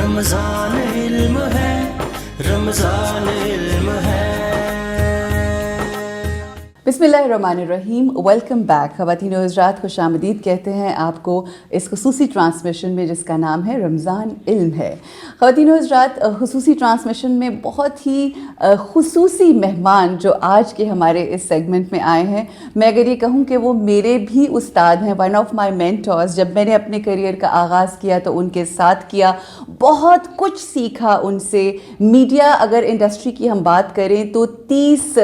رمضان علم ہے، رمضان علم ہے۔ بسم اللہ الرحمن الرحیم، ویلکم بیک۔ خواتین و حضرات، خوش آمدید کہتے ہیں آپ کو اس خصوصی ٹرانسمیشن میں جس کا نام ہے رمضان علم ہے۔ خواتین و حضرات، خصوصی ٹرانسمیشن میں بہت ہی خصوصی مہمان جو آج کے ہمارے اس سیگمنٹ میں آئے ہیں، میں اگر یہ کہوں کہ وہ میرے بھی استاد ہیں، ون آف مائی مینٹورز۔ جب میں نے اپنے کریئر کا آغاز کیا تو ان کے ساتھ کیا، بہت کچھ سیکھا ان سے۔ میڈیا اگر انڈسٹری کی ہم بات کریں تو 30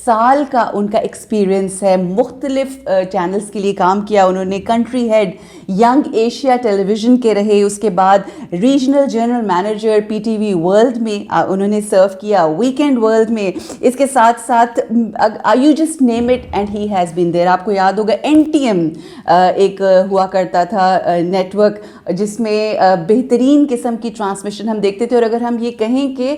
سال کا ان کا ایکسپیرئنس ہے، مختلف چینلز کے لیے کام کیا انہوں نے۔ کنٹری ہیڈ ینگ ایشیا ٹیلی ویژن کے رہے، اس کے بعد regional general manager P T V world میں انہوں نے سرو کیا، ویکینڈ ورلڈ میں۔ اس کے ساتھ ساتھ you just name it and he has been there. آپ کو یاد ہوگا NTM ایک ہوا کرتا تھا نیٹ ورک جس میں بہترین قسم کی ٹرانسمیشن ہم دیکھتے تھے، اور اگر ہم یہ کہیں کہ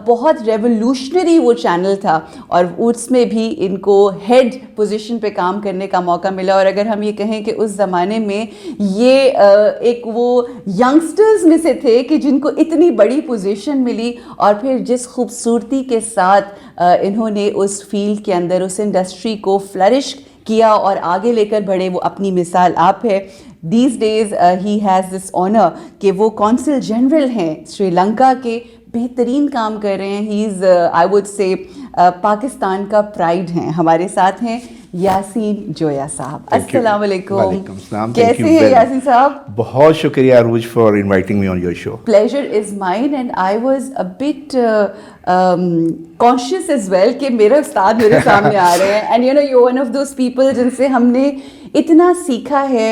بہت ریولوشنری وہ چینل تھا، اور اس میں بھی ان کو ہیڈ پوزیشن پہ کام کرنے کا موقع ملا۔ اور اگر ہم یہ کہیں کہ اس زمانے میں یہ ایک وہ ینگسٹرز میں سے تھے کہ جن کو اتنی بڑی پوزیشن ملی، اور پھر جس خوبصورتی کے ساتھ انہوں نے اس فیلڈ کے اندر اس انڈسٹری کو فلرش کیا اور آگے لے کر بڑھے، وہ اپنی مثال آپ ہے۔ These days he has this honour کہ وہ کونسل جنرل ہیں سری لنکا کے، بہترین کام کر رہے ہیں۔ ہی از آئی وڈ سے پاکستان کا پرائڈ ہیں۔ ہمارے ساتھ ہیں یاسین جویا صاحب۔ السلام علیکم۔ وعلیکم السلام۔ کیسے ہیں یاسین صاحب؟ بہت شکریہ عروج for inviting me on your show. Pleasure is mine, and I was a bit conscious as well کہ میرے استاد میرے سامنے آ رہے ہیں، and you know you're one of those people جن سے ہم نے اتنا سیکھا ہے،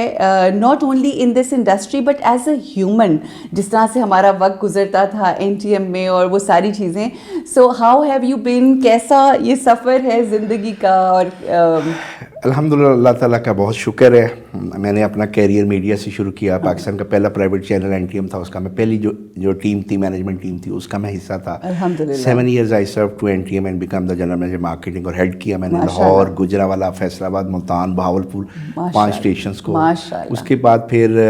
not only in this industry but as a human، جس طرح سے ہمارا وقت گزرتا تھا NTM میں اور وہ ساری چیزیں۔ So how have you been؟ کیسا یہ سفر ہے زندگی کا؟ اور الحمدللہ اللہ تعالیٰ کا بہت شکر ہے، میں نے اپنا کیریئر میڈیا سے شروع کیا۔ پاکستان کا پہلا پرائیویٹ چینل NTM تھا، اس کا میں پہلی جو ٹیم تھی، مینجمنٹ ٹیم تھی، اس کا میں حصہ تھا۔ الحمدللہ 7 years I served to NTM and become the general manager marketing، اور ہیڈ کیا میں نے لاہور، گجرانوالہ، فیصل آباد، ملتان، بہاولپور، 5 اسٹیشنز کو۔ اس کے بعد پھر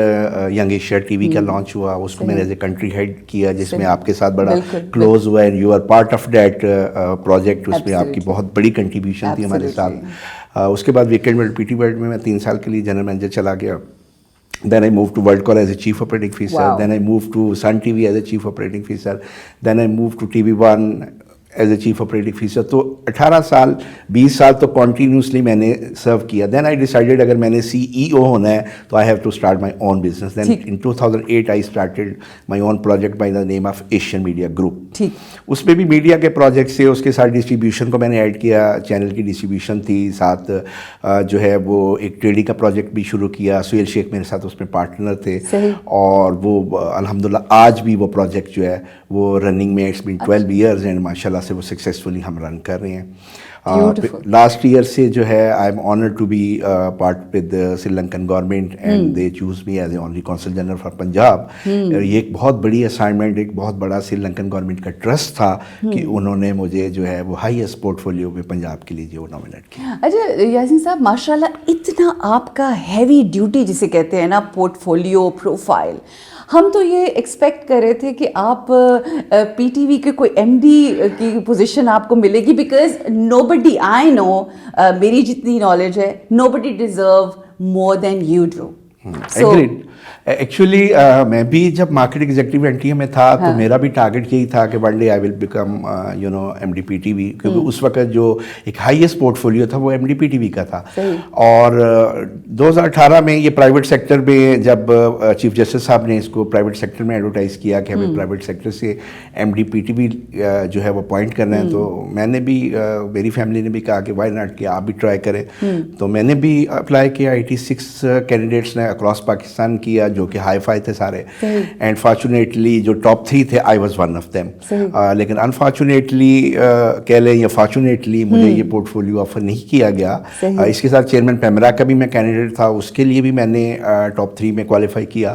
ینگ ایشیا ٹی وی کا لانچ ہوا، اس کو میں نے ایز اے کنٹری ہیڈ کیا، جس میں آپ کے ساتھ بڑا کلوز ہوا، and you are part of that project. اس میں آپ کی بہت بڑی کنٹریبیوشن تھی ہمارے ساتھ۔ اس کے بعد weekend world P T world میں 3 سال کے لیے جنرل مینیجر چلا گیا۔ Then I moved to World Call as a chief operating officer. Wow. Then I moved to Sun TV as a chief operating officer. Then I moved to TV1 as a chief operating officer. تو 18 سال 20 سال تو continuously میں نے سرو کیا۔ دین آئی decided اگر میں نے CEO ہونا ہے تو I have to start my own business. Then in 2008 I started my own project by the name of Asian media group. اس میں بھی میڈیا کے پروجیکٹس سے، اس کے ساتھ ڈسٹریبیوشن کو میں نے ایڈ کیا، چینل کی ڈسٹریبیوشن تھی، ساتھ جو ہے وہ ایک ٹریڈنگ کا پروجیکٹ بھی شروع کیا۔ سہیل شیخ میرے ساتھ اس میں پارٹنر تھے، اور وہ الحمدللہ آج بھی وہ پروجیکٹ جو ہے وہ رننگ میں، اٹس بین 12 years، اینڈ ماشاء اللہ سے وہ سکسیزفلی ہم رن کر رہے ہیں۔ لاسٹ ایئر سے جو ہے I am honoured to be part with Sri Lankan government, and they choose me as a only council general for Punjab. یہ ایک بہت بڑی اسائنمنٹ، ایک بہت بڑا سری لنکن گورنمنٹ کا ٹرسٹ تھا کہ انہوں نے مجھے جو ہے وہ ہائیسٹ پورٹ فولیو میں پنجاب کے لیے جو نامنیٹ کیا۔ اچھا یاسین صاحب، ماشاء اللہ اتنا آپ کا ہیوی ڈیوٹی جسے کہتے ہیں نا، پورٹ فولیو، پروفائل، ہم تو یہ ایکسپیکٹ کر رہے تھے کہ آپ PTV کے کوئی MD کی پوزیشن آپ کو ملے گی، بیکاز نو بڈی، آئی نو، میری جتنی نالج ہے، nobody deserve more than you do. Actually میں بھی جب مارکیٹ ایگزیکٹو NTM میں تھا تو میرا بھی ٹارگیٹ یہی تھا کہ one day I will become MD PTV، کیونکہ اس وقت جو ایک ہائیسٹ پورٹ فولیو تھا وہ MD PTV کا تھا۔ اور 2018 میں یہ پرائیویٹ سیکٹر میں جب چیف جسٹس صاحب نے اس کو پرائیویٹ سیکٹر میں ایڈورٹائز کیا کہ ہمیں پرائیویٹ سیکٹر سے MD PTV جو ہے وہ اپوائنٹ کرنا ہے، تو میں نے بھی، میری فیملی نے بھی کہا کہ وائی ناٹ، کہ آپ بھی ٹرائی کریں۔ تو میں نے بھی اپلائی کیا، 86 کینڈیڈیٹس نے اکراس پاکستان کیا، جو کہ ہائی فائی تھے سارے، اینڈ فارچونیٹلی جو ٹاپ 3 تھے، I was one of them. لیکن انفارچونیٹلی کہہ لیں یا فارچونیٹلی مجھے یہ پورٹ فولیو آفر نہیں کیا گیا۔ اس کے ساتھ چیئرمین پیمرا کا بھی میں کینڈیڈیٹ تھا، اس کے لیے بھی میں نے ٹاپ 3 میں کوالیفائی کیا۔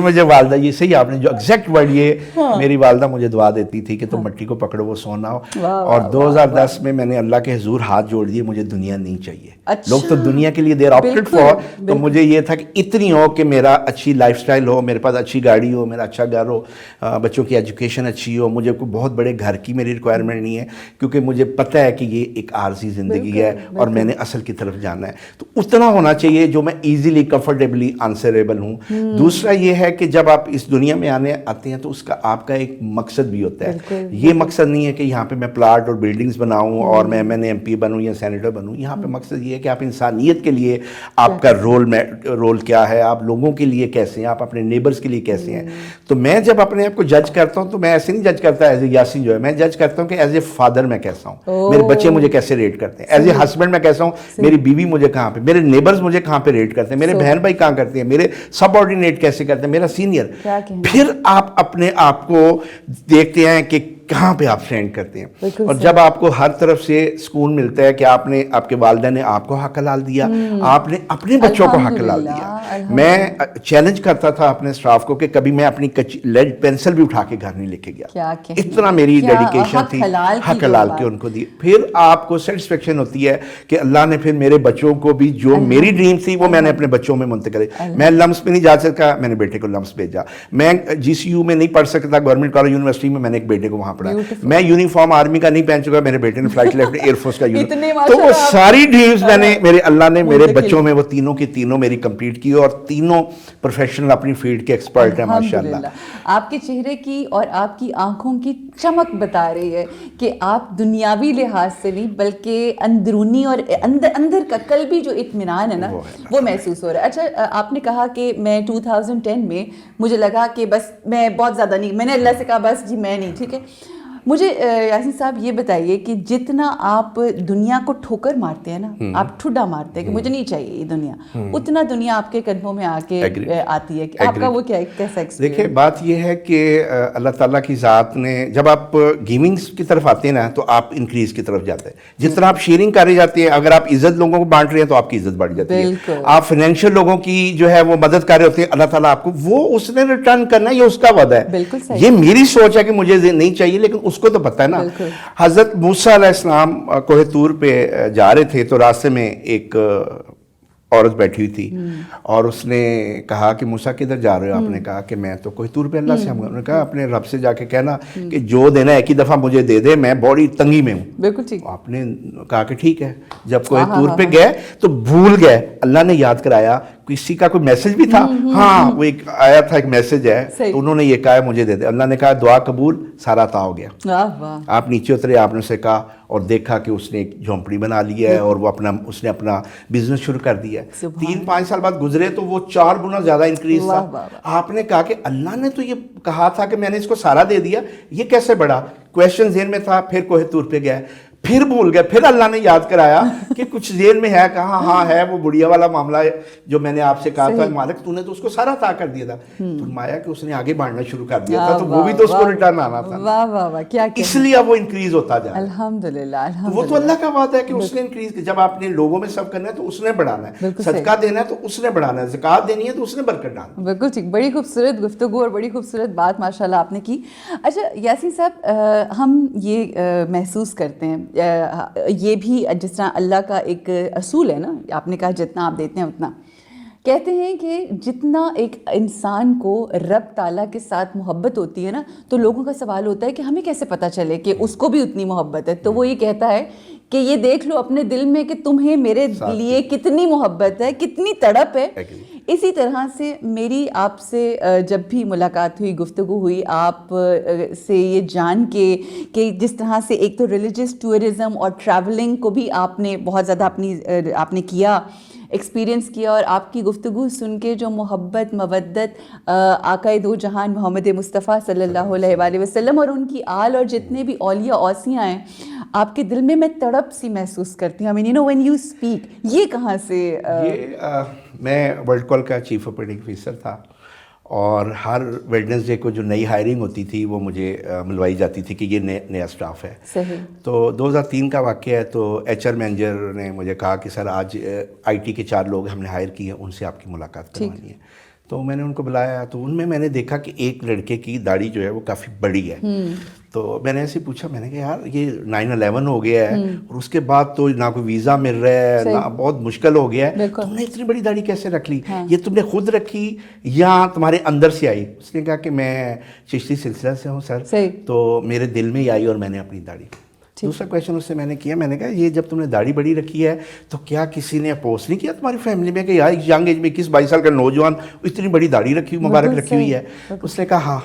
مجھے والدہ یہ صحیح آپ نے جو ایگزیکٹ ورڈ یہ میری والدہ مجھے دعا دیتی تھی کہ تم مٹی کو پکڑو وہ سونا ہو. اور 2010 میں نے اللہ کے حضور ہاتھ جوڑ دیے, مجھے دنیا نہیں چاہیے. لوگ تو دنیا کے لیے دیر آپٹڈ فار, تو مجھے یہ تھا کہ اتنی ہو کہ میرا اچھی لائف سٹائل ہو, میرے پاس اچھی گاڑی ہو, میرا اچھا گھر ہو, بچوں کی ایجوکیشن اچھی ہو. مجھے کوئی بہت بڑے گھر کی میری ریکوائرمنٹ نہیں ہے, کیونکہ مجھے پتہ ہے کہ یہ ایک عارضی زندگی ہے اور میں نے اصل کی طرف جانا ہے. تو اتنا ہونا چاہیے جو میں ایزیلی کمفرٹیبلی آنسریبل ہوں. دوسرا یہ ہے کہ جب آپ اس دنیا میں آتے ہیں تو اس کا آپ کا ایک مقصد بھی ہوتا ہے. یہ مقصد نہیں ہے کہ یہاں پہ میں پلاٹ اور بلڈنگز بناؤں اور میں ایم پی بنوں یا سینیٹر بنوں. یہاں پہ مقصد یہ ہے کہ آپ انسانیت کے لیے آپ کا رول کیا ہے, آپ لوگوں کے لیے کیسے ہیں, آپ اپنے نیبرز کے لیے کیسے ہیں. تو میں جب اپنے آپ کو جج کرتا ہوں تو میں ایسے نہیں جج کرتا ایز اے یاسین جو ہے, میں جج کرتا ہوں کہ ایز اے فادر میں کیسا ہوں, میرے بچے مجھے کیسے ریٹ کرتے ہیں, ایز اے ہسبینڈ میں کیسا ہوں, میری بیوی مجھے کہاں پہ, میرے نیبرز مجھے کہاں پہ ریٹ کرتے ہیں, میرے بہن بھائی کہاں کرتے ہیں, میرے سب آرڈینیٹ کیسے کرتے ہیں, میرا سینئر. پھر آپ اپنے آپ کو دیکھتے ہیں کہ کہاں پہ آپ اسٹینڈ کرتے ہیں. اور جب آپ کو ہر طرف سے سکون ملتا ہے کہ آپ کے والدہ نے آپ کو حق حلال دیا, آپ نے اپنے بچوں کو حق حلال دیا. میں چیلنج کرتا تھا اپنے اسٹاف کو کہ کبھی میں اپنی لیڈ پینسل بھی اٹھا کے گھر نہیں لے کے گیا. اتنا میری ڈیڈیکیشن تھی, حق حلال کے ان کو دی. پھر آپ کو سیٹسفیکشن ہوتی ہے کہ اللہ نے پھر میرے بچوں کو بھی جو میری ڈریم تھی وہ میں نے اپنے بچوں میں منتقل. میں لمس میں نہیں جا سکا, میں نے بیٹے کو لمس بھیجا. میں جی سی یو میں نہیں پڑھ سکتا, گورنمنٹ کالج یونیورسٹی میں, میں نے ایک بیٹے کو وہاں پڑھا. میں یونیفارم آرمی کا نہیں پہن چکا, میرے بیٹے نے فلائٹ لیفٹ ایئر فورس کا یونیفارم. تو وہ ساری ڈریمز میں نے اللہ نے میرے بچوں میں وہ تینوں کی تینوں میری کمپلیٹ کی, اور تینوں پروفیشنل اپنی فیلڈ کے ایکسپرٹ ہیں ماشاءاللہ. آپ کے چہرے کی اور آپ کی آنکھوں کی چمک بتا رہی ہے کہ آپ دنیاوی لحاظ سے نہیں بلکہ اندرونی اور اندر کا قلبی جو اطمینان ہے نا وہ محسوس ہو رہا ہے. اچھا, آپ نے کہا کہ میں 2010 میں مجھے لگا کہ بس میں بہت زیادہ نہیں, میں نے اللہ سے کہا بس جی میں نہیں, ٹھیک ہے. مجھے یاسین صاحب یہ بتائیے کہ جتنا آپ دنیا کو ٹھوکر مارتے ہیں نا, آپ ٹھڈا مارتے ہیں کہ مجھے نہیں چاہیے یہ دنیا, اتنا دنیا آپ کے قدموں میں آ کے آتی ہے. آپ کا وہ کیا کیسا ایکسپیرینس؟ دیکھیں بات یہ ہے کہ اللہ تعالیٰ کی ذات نے, جب آپ گیونگس کی طرف آتے ہیں نا تو آپ انکریز کی طرف جاتے ہیں. جتنا آپ شیئرنگ کرے جاتے ہیں, اگر آپ عزت لوگوں کو بانٹ رہے ہیں تو آپ کی عزت بڑھ جاتی ہے. آپ فائنینشیل لوگوں کی جو ہے وہ مدد کر رہے ہوتے ہیں, اللہ تعالیٰ آپ کو وہ اس نے ریٹرن کرنا, یہ اس کا وعدہ ہے. بالکل صحیح. یہ میری سوچ ہے کہ مجھے نہیں چاہیے, لیکن اس کو تو پتہ ہے نا. حضرت موسیٰ علیہ السلام کوہ طور پہ جا رہے تھے تو راستے میں ایک عورت بیٹھی ہوئی تھی, اور اس نے کہا کہ موسیٰ کدھر جا رہے ہو؟ آپ نے کہا کہ میں تو کوہ طور پہ اللہ سے ہوں. انہوں نے کہا اپنے رب سے جا کے کہنا کہ جو دینا ایک ہی دفعہ مجھے دے دے, میں بڑی تنگی میں ہوں. بالکل ٹھیک. آپ نے کہا کہ ٹھیک ہے. جب کوہ طور پہ گئے تو بھول گئے, اللہ نے یاد کرایا. کسی کا کوئی میسج بھی تھا, ہاں وہ ایک آیا تھا, ایک میسج ہے, تو انہوں نے یہ کہا مجھے دے دے. اللہ نے کہا دعا قبول, سارا عطا ہو گیا. آپ نیچے اترے, آپ نے اسے کہا اور دیکھا کہ اس نے ایک جھونپڑی بنا لی ہے اور وہ اس نے اپنا بزنس شروع کر دیا ہے. 3-5 سال بعد گزرے تو وہ 4 گنا زیادہ انکریز تھا. آپ نے کہا کہ اللہ نے تو یہ کہا تھا کہ میں نے اس کو سارا دے دیا, یہ کیسے بڑھا؟ کویشچن ذہن میں تھا. پھر کوہ طور پہ گئے, پھر بھول گئے, پھر اللہ نے یاد کرایا کہ کچھ ذہن میں ہے, کہاں ہاں ہے وہ بڑھیا والا معاملہ ہے جو میں نے آپ سے کہا تھا مالک تو نے تو اس کو سارا عطا کر دیا تھا. فرمایا کہ اس نے آگے بڑھنا شروع کر دیا تھا, تو وہ بھی تو اس کو ریٹرن آنا تھا. واہ واہ واہ, کیا اس لیے اب وہ انکریز ہوتا جا رہا ہے. الحمدللہ. وہ تو اللہ کا وعدہ ہے کہ اس نے انکریز, جب آپ نے لوگوں میں سب کرنا ہے تو اس نے بڑھانا ہے, صدقہ دینا ہے تو اس نے بڑھانا ہے, زکوٰۃ دینی ہے تو اس نے برکت ڈالنا ہے. بالکل ٹھیک. بڑی خوبصورت گفتگو اور بڑی خوبصورت بات ماشاءاللہ آپ نے کی. اچھا یاسین صاحب, ہم یہ محسوس کرتے ہیں, یہ بھی جس طرح اللہ کا ایک اصول ہے نا, آپ نے کہا جتنا آپ دیتے ہیں اتنا, کہتے ہیں کہ جتنا ایک انسان کو رب تعالیٰ کے ساتھ محبت ہوتی ہے نا, تو لوگوں کا سوال ہوتا ہے کہ ہمیں کیسے پتہ چلے کہ اس کو بھی اتنی محبت ہے. تو وہ یہ کہتا ہے کہ یہ دیکھ لو اپنے دل میں کہ تمہیں میرے لیے کتنی محبت ہے, کتنی تڑپ ہے. اسی طرح سے میری آپ سے جب بھی ملاقات ہوئی, گفتگو ہوئی, آپ سے یہ جان کے کہ جس طرح سے ایک تو ریلیجس ٹورزم اور ٹریولنگ کو بھی آپ نے بہت زیادہ آپ نے کیا, ایکسپیرینس کیا, اور آپ کی گفتگو سن کے جو محبت مودت آقا دو جہان محمد مصطفیٰ صلی اللہ علیہ وآلہ وسلم اور ان کی آل اور جتنے بھی اولیاء اوصیاء ہیں, آپ کے دل میں تڑپ سی محسوس کرتی ہوں. I mean, you know, when you speak, یہ کہاں سے؟ میں ورلڈ کال کا چیف آپریٹنگ آفیسر تھا, اور ہر ویڈنسڈے کو جو نئی ہائرنگ ہوتی تھی وہ مجھے ملوائی جاتی تھی کہ یہ نیا اسٹاف ہے. صحیح. تو 2003 کا واقعہ ہے. تو ایچ آر مینیجر نے مجھے کہا کہ سر آج آئی ٹی کے 4 لوگ ہم نے ہائر کیے ہیں, ان سے آپ کی ملاقات کروانی ہے. تو میں نے ان کو بلایا, تو ان میں نے دیکھا کہ ایک لڑکے کی داڑھی جو ہے وہ کافی بڑی ہے. تو میں نے ایسے پوچھا, میں نے کہا یار یہ 9/11 ہو گیا ہے اور اس کے بعد تو نہ کوئی ویزا مل رہا ہے, نہ بہت مشکل ہو گیا ہے, تم نے اتنی بڑی داڑھی کیسے رکھ لی؟ یہ تم نے خود رکھی یا تمہارے اندر سے آئی؟ اس نے کہا کہ میں چشتی سلسلہ سے ہوں سر, تو میرے دل میں ہی آئی اور میں نے اپنی داڑھی. دوسرا کویشچن اس سے میں نے کیا, میں نے کہا یہ جب تم نے داڑھی بڑی رکھی ہے تو کیا کسی نے اپوز نہیں کیا تمہاری فیملی میں کہ یار ینگ ایج میں 21-22 سال کا نوجوان اتنی بڑی داڑھی رکھی مبارک رکھی ہوئی ہے؟ اس نے کہا ہاں,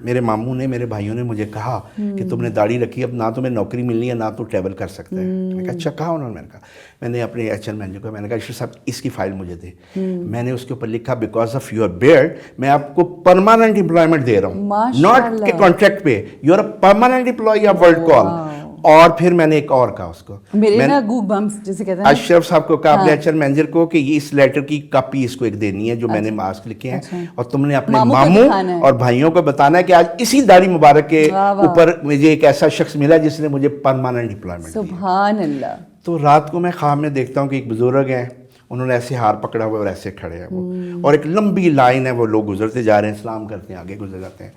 میرے ماموں نے, میرے بھائیوں نے مجھے کہا کہ تم نے داڑھی رکھی, اب نہ تمہیں نوکری ملنی ہے نہ تو ٹریول کر سکتے ہیں. میں نے کہا اچھا کہا انہوں نے. میں نے کہا, میں نے اپنے ایچ آر مینیجر کو میں نے کہا اشرف صاحب اس کی فائل مجھے دے. میں نے اس کے اوپر لکھا بیکاز آف یور بیئرڈ میں آپ کو پرماننٹ امپلائمنٹ دے رہا ہوں, ناٹ کہ کانٹریکٹ پہ, you are a permanent employee of World Call. اور پھر میں نے ایک اور کہا اس کو, میرے نا گوگ بمس جسے کہتے ہیں, اشرف صاحب کو کہا اپنے ایچ آر مینیجر کو کہ یہ اس لیٹر کی کاپی اس کو ایک دینی ہے جو میں نے ماسک لکھے ہیں, اور تم نے اپنے ماموں اور بھائیوں کو بتانا ہے کہ آج اسی داڑھی مبارک کے اوپر مجھے ایک ایسا شخص ملا جس نے مجھے پرماننٹ امپلائمنٹ دی. سبحان اللہ. تو رات کو میں خواب میں دیکھتا ہوں کہ ایک بزرگ ہیں, انہوں نے ایسے ہار پکڑا ہوا اور ایسے کھڑے ہیں وہ, اور ایک لمبی لائن ہے, وہ لوگ گزرتے جا رہے ہیں, سلام کرتے ہیں, آگے گزر جاتے ہیں.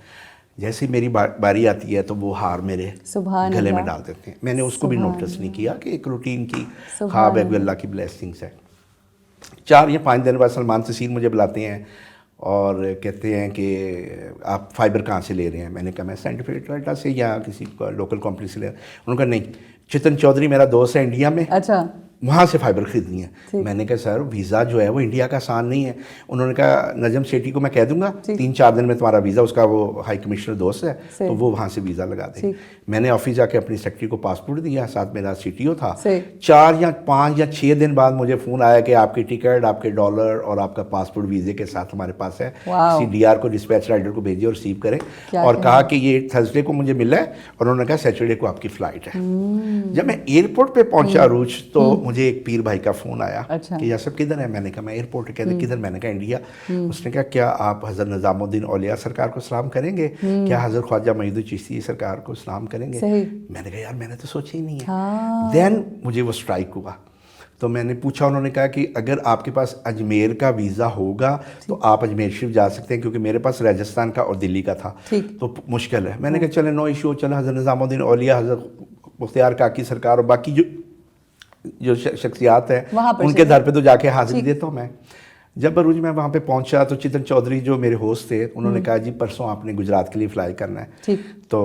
جیسے میری باری آتی ہے تو وہ ہار میرے گلے میں ڈال دیتے ہیں. میں نے اس کو بھی نوٹس نہیں کیا کہ ایک روٹین کی خواب ہے, اللہ کی بلیسنگس ہے. 4 یا 5 دن بعد سلمان تحسین مجھے بلاتے ہیں اور کہتے ہیں کہ آپ فائبر کہاں سے لے رہے ہیں؟ میں نے کہا میں سائنٹیفک ڈیٹا سے یا کسی لوکل کمپنی سے لے رہا ہوں. انہوں نے کہا نہیں, چتن چودھری میرا دوست ہے انڈیا میں, اچھا وہاں سے فائبر خریدنی ہے. میں نے کہا سر ویزا جو ہے وہ انڈیا کا آسان نہیں ہے. انہوں نے کہا نجم سیٹھی کو میں کہہ دوں گا 3-4 دن میں تمہارا ویزا, اس کا وہ ہائی کمشنر دوست ہے تو وہ وہاں سے ویزا لگا دے. میں نے آفس جا کے اپنی سیکٹری کو پاسپورٹ دیا, ساتھ میرا سی ٹی او تھا. 4 یا 5 یا 6 دن بعد مجھے فون آیا کہ آپ کی ٹکٹ, آپ کے ڈالر اور آپ کا پاسپورٹ ویزے کے ساتھ ہمارے پاس ہے, کسی ڈی آر کو ڈسپیچ رائڈر کو بھیجیے اور ریسیو کریں. اور کہا کہ یہ تھرسڈے کو مجھے ملا ہے, اور انہوں نے کہا سیٹرڈے کو آپ کی فلائٹ ہے. جب میں ایئرپورٹ پہ پہنچا عروج تو مجھے ایک پیر بھائی کا فون آیا کہ یاسر کدھر ہے؟ میں نے کہا میں ایئرپورٹ. کہتے کدھر؟ میں نے کہا انڈیا. اس نے کہا کیا آپ حضرت نظام الدین اولیاء سرکار کو سلام کریں گے؟ کیا حضرت خواجہ معید الچشتی سرکار کو سلام کریں گے؟ میں نے کہا یار میں نے تو سوچا ہی نہیں ہے. دین مجھے وہ اسٹرائک ہوا. تو میں نے پوچھا, انہوں نے کہا کہ اگر آپ کے پاس اجمیر کا ویزا ہوگا تو آپ اجمیر شریف جا سکتے ہیں, کیونکہ میرے پاس راجستھان کا اور دلی کا تھا تو مشکل ہے. میں نے کہا چلے نو ایشو, چلے حضرت نظام الدین اولیاء, حضرت مختار کاکی سرکار اور باقی جو شخصیات ہیں ان کے در پہ تو جا کے حاضری دیتا ہوں میں. جب عروج میں وہاں پہ پہنچا تو چتن چودھری جو میرے ہوسٹ تھے انہوں نے کہا جی پرسوں آپ نے گجرات کے لیے فلائی کرنا ہے. تو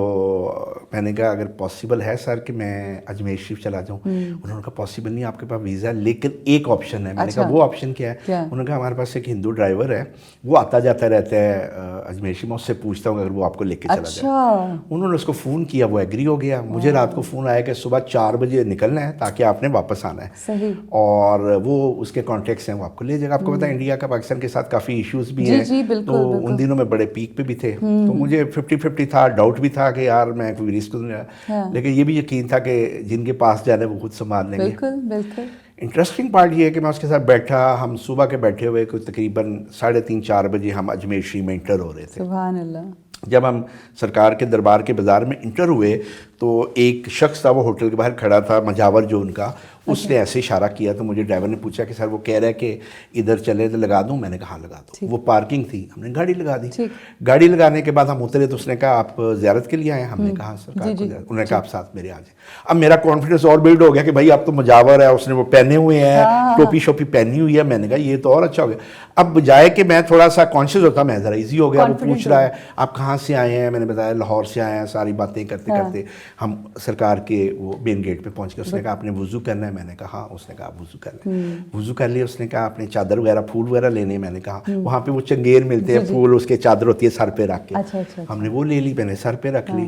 میں نے کہا اگر پاسبل ہے سر کہ میں اجمیر شریف چلا جاؤں. انہوں نے کہا پاسبل نہیں, آپ کے پاس ویزا ہے لیکن ایک آپشن ہے. میں نے کہا وہ آپشن کیا ہے؟ انہوں نے کہا ہمارے پاس ایک ہندو ڈرائیور ہے, وہ آتا جاتا رہتا ہے اجمیر شریف, میں اس سے پوچھتا ہوں اگر وہ آپ کو لے کے چلا جائے. انہوں نے اس کو فون کیا, وہ ایگری ہو گیا. مجھے رات کو فون آیا کہ صبح 4 بجے نکلنا ہے تاکہ آپ نے واپس آنا ہے, اور وہ اس کے کانٹیکٹس ہیں, وہ آپ کو لے جائے گا. آپ کو پتا ہے انڈیا کا پاکستان کے ساتھ کافی ایشوز بھی ہیں, تو ان دنوں میں بڑے پیک پہ بھی تھے. تو مجھے 50-50 تھا, ڈاؤٹ بھی تھا کہ یار میں کوئی رسک نہیں رہا, لیکن یہ بھی یقین تھا کہ جن کے پاس جانا ہے وہ خود سنبھال لیں گے. انٹرسٹنگ پارٹ یہ ہے کہ میں اس کے ساتھ بیٹھا, ہم صبح کے بیٹھے ہوئے کوئی تقریباً 3:30-4 بجے ہم اجمیر شریف میں انٹر ہو رہے تھے. سبحان اللہ. جب ہم سرکار کے دربار کے بازار میں انٹر ہوئے تو ایک شخص تھا, وہ ہوٹل کے باہر کھڑا تھا, مجاور جو ان کا, اس نے ایسے اشارہ کیا. تو مجھے ڈرائیور نے پوچھا کہ سر وہ کہہ رہا ہے کہ ادھر چلے تو لگا دوں. میں نے کہا لگا دو. وہ پارکنگ تھی, ہم نے گاڑی لگا دی. گاڑی لگانے کے بعد ہم اترے تو اس نے کہا آپ زیارت کے لیے آئے ہیں؟ ہم نے کہا سرکار کو. انہوں نے کہا آپ ساتھ میرے آ جائیں. اب میرا کانفیڈنس اور بلڈ ہو گیا کہ بھائی اب تو مجاور ہے, اس نے وہ پہنے ہوئے ہیں, ٹوپی شوپی پہنی ہوئی ہے. میں نے کہا یہ تو اور اچھا ہو گیا. اب بجائے کہ میں تھوڑا سا کانشیس ہوتا, میں ذرا ایزی ہو گیا. وہ پوچھ رہا ہے آپ کہاں سے آئے ہیں؟ میں نے بتایا لاہور سے آئے ہیں. ساری باتیں کرتے کرتے ہم سرکار کے وہ مین گیٹ پہ پہنچ گئے. اس نے کہا آپ نے وضو کرنا ہے؟ میں نے کہا ہاں. اس نے کہا آپ وضو کر لیں. وضو کر لیا. اس نے کہا آپ نے چادر وغیرہ پھول وغیرہ لینے؟ میں نے کہا وہاں پہ وہ چنگیر ملتے ہیں, پھول اس کے چادر ہوتی ہے سر پہ رکھ کے, ہم نے وہ لے لی. میں نے سر پہ رکھ لی.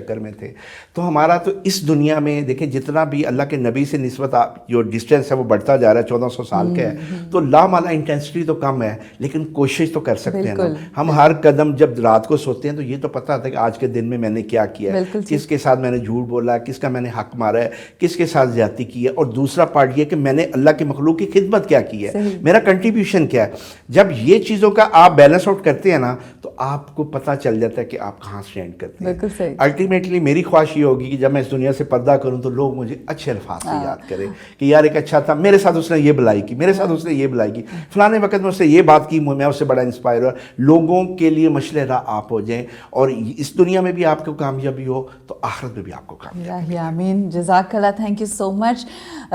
چکر میں تھے. تو ہمارا تو اس دنیا میں دیکھیں جتنا بھی اللہ کے نبی سے نسبت جو ڈسٹینس ہے وہ بڑھتا جا رہا ہے, 1400 سال کا ہے, تو لامالا انٹینسٹی تو کم ہے, لیکن کوشش تو کر سکتے ہیں نا. ہم ہر قدم جب رات کو سوتے ہیں تو یہ تو پتہ ہوتا ہے کہ آج کے دن میں میں نے کیا کیا ہے, کس کے ساتھ میں نے جھوٹ بولا ہے, کس کا میں نے حق مارا ہے, کس کے ساتھ زیادتی کی ہے, اور دوسرا پارٹ یہ کہ میں نے اللہ کے مخلوق کی خدمت کیا کی ہے, میرا کنٹریبیوشن کیا ہے. جب یہ چیزوں کا آپ بیلنس آؤٹ کرتے ہیں نا تو آپ کو پتہ چل جاتا ہے کہ آپ کہاں سٹینڈ کرتے ہیں. الٹیمیٹلی میری خواہش یہ ہوگی کہ جب میں اس دنیا سے پردہ کروں تو لوگ مجھے اچھے الفاظ سے یاد کریں کہ یار ایک اچھا تھا, میرے ساتھ اس نے یہ بلائی کی, میرے ساتھ اس نے یہ بلائی کی, فلانے وقت میں اس سے یہ بات کی, میں اس سے بڑا انسپائر ہوا. لوگوں کے لیے مشعل راہ آپ ہو جائیں, اور اس دنیا میں بھی آپ کو کامیابی ہو تو آخرت میں بھی آپ کو کامیابی. آمین, جزاک اللہ, thank you so much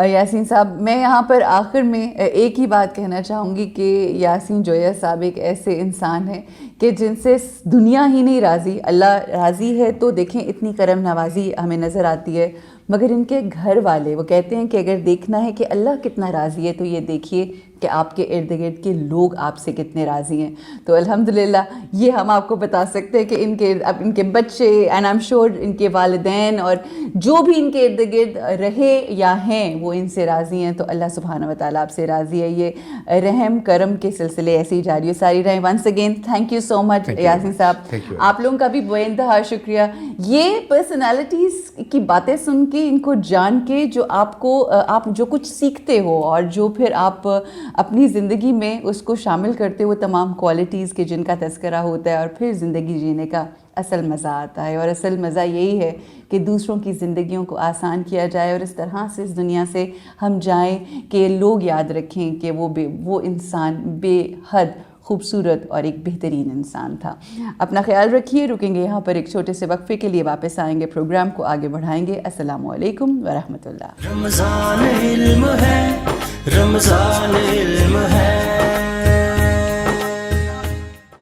Yaseen صاحب. میں یہاں پر آخر میں ایک ہی بات کہنا چاہوں گی کہ یاسین جویا صاحب ایک ایسے انسان ہیں کہ جن سے دنیا ہی نہیں راضی, اللہ راضی ہے. تو دیکھیں اتنی کرم نوازی ہمیں نظر آتی ہے, مگر ان کے گھر والے وہ کہتے ہیں کہ اگر دیکھنا ہے کہ اللہ کتنا راضی ہے تو یہ دیکھیے کہ آپ کے ارد گرد کے لوگ آپ سے کتنے راضی ہیں. تو الحمدللہ یہ ہم آپ کو بتا سکتے ہیں کہ ان کے بچے اینڈ آئی ایم شیور ان کے والدین اور جو بھی ان کے ارد گرد رہے یا ہیں وہ ان سے راضی ہیں. تو اللہ سبحانہ و تعالیٰ آپ سے راضی ہے. یہ رحم کرم کے سلسلے ایسے ہی جاری ساری رہیں. Once again thank you so much Yaseen sahab. آپ لوگوں کا بھی بے انتہا شکریہ. یہ پرسنالٹیز کی باتیں سن کے, ان کو جان کے, جو آپ جو کچھ سیکھتے ہو اور جو پھر آپ اپنی زندگی میں اس کو شامل کرتے ہو, تمام کوالٹیز کے جن کا تذکرہ ہوتا ہے, اور پھر زندگی جینے کا اصل مزہ آتا ہے. اور اصل مزہ یہی ہے کہ دوسروں کی زندگیوں کو آسان کیا جائے اور اس طرح سے اس دنیا سے ہم جائیں کہ لوگ یاد رکھیں کہ وہ انسان بے حد خوبصورت اور ایک بہترین انسان تھا. اپنا خیال رکھیے. رکیں گے یہاں پر ایک چھوٹے سے وقفے کے لیے, واپس آئیں گے, پروگرام کو آگے بڑھائیں گے. السلام علیکم ورحمۃ اللہ. رمضان علم ہے, رمضان علم ہے.